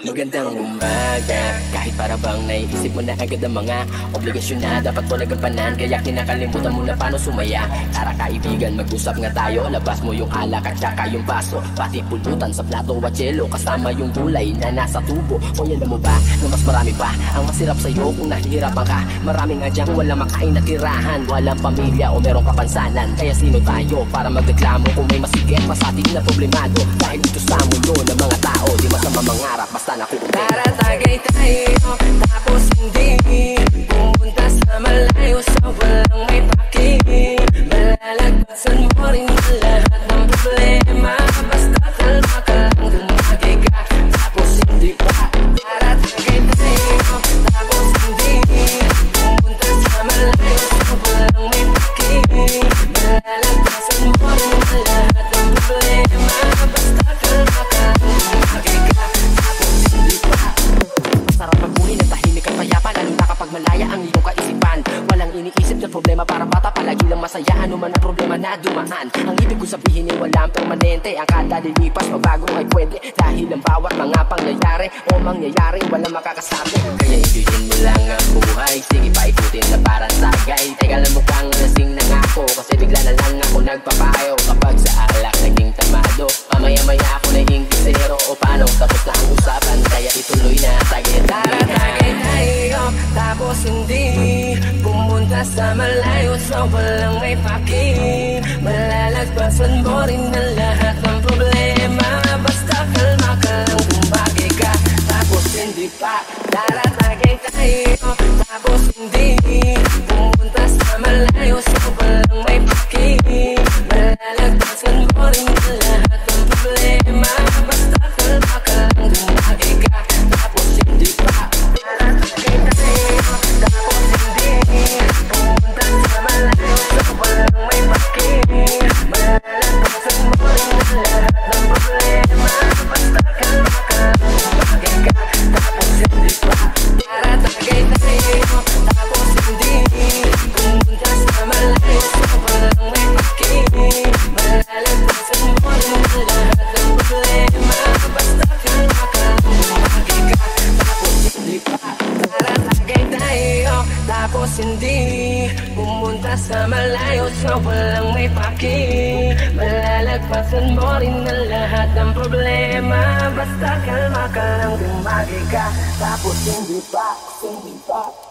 Magandang umaga. Kahit para bang naiisip mo na agad ang mga obligasyon na dapat mo nagampanan, kaya kinakalimutan mo na paano sumaya. Tara kaibigan, mag-usap nga tayo. Labas mo yung alak at saka yung baso, pati pulutan sa plato at yelo, kasama yung gulay na nasa tubo. O yan mo ba na mas marami pa ang masirap sa'yo kung nahihirapan ka? Maraming nga dyan walang makain na tirahan, walang pamilya o merong kapansanan. Kaya sino tayo para magreklamo kung may masigit pa sa ating na problemado? Dahil dito sa mundo ng mga tao, di masama mangarap basta nakukutin. Para tagay tayo, tapos hindi pumunta sa malayo sa walang may paki. Malalagpasan mo rin ang lahat ng problema, basta kalma ka lang, dumagi ka, tapos hindi pa. Para tagay tayo, tapos hindi pumunta sa malayo sa walang may paki. Malalagpasan mo rin ang lahat ng problema, basta kalma ka lang, dumagi ka, tapos hindi pa. Sarap magbuhay ng tahimik at payapa, lalo na kapag malaya ang iyong kaisipan. Walang iniisip na problema para bata, palagi lang masaya ano man ang problema na dumaan. Ang ibig ko sabihin ay walang permanente, ang kada lilipas mabago ay pwede. Dahil ang bawat mga pangyayari o mangyayari walang makakasabi. Kaya enjoyin mo lang ang buhay, sige paikutin na parang sagay. Teka lang mukhang lasing na nga ako, kasi bigla na lang ako nagpapayo. Kapag sa alak naging tamado, mamaya-maya ako naging kisero. O paano tapos na ang usapan, kaya ituloy na tagay. Tara tagay tayo, tapos hindi pumunta sa malayo sa walang may paki. Malalagpasan mo rin ang lahat ng problema, basta kalma ka lang, dumagi ka, tapos hindi pa. Tara tagay tayo, tapos hindi pumunta sa malayo sa walang may paki. Malalagpasan mo rin ang lahat ng problema, basta kalma ka lang, dumagi ka, tapos hindi pa. Tara tagay tayo, tapos hindi pumunta sa malayo sa walang may paki. Malalagpasan mo rin ang lahat ng problema, basta kalma ka lang, dumagi ka, tapos hindi pa. Tara tagay tayo, tapos hindi pumunta sa malayo sa walang may paki. Malalagpasan mo rin ang lahat ng problema, basta kalma ka lang, dumagi ka, tapos hindi pa. Tara tagay tayo, tapos hindi pumunta sa malayo sa walang may paki. Malalagpasan mo rin ang lahat ng problema, basta kalma ka lang, dumagi ka, tapos hindi pa, hindi pa.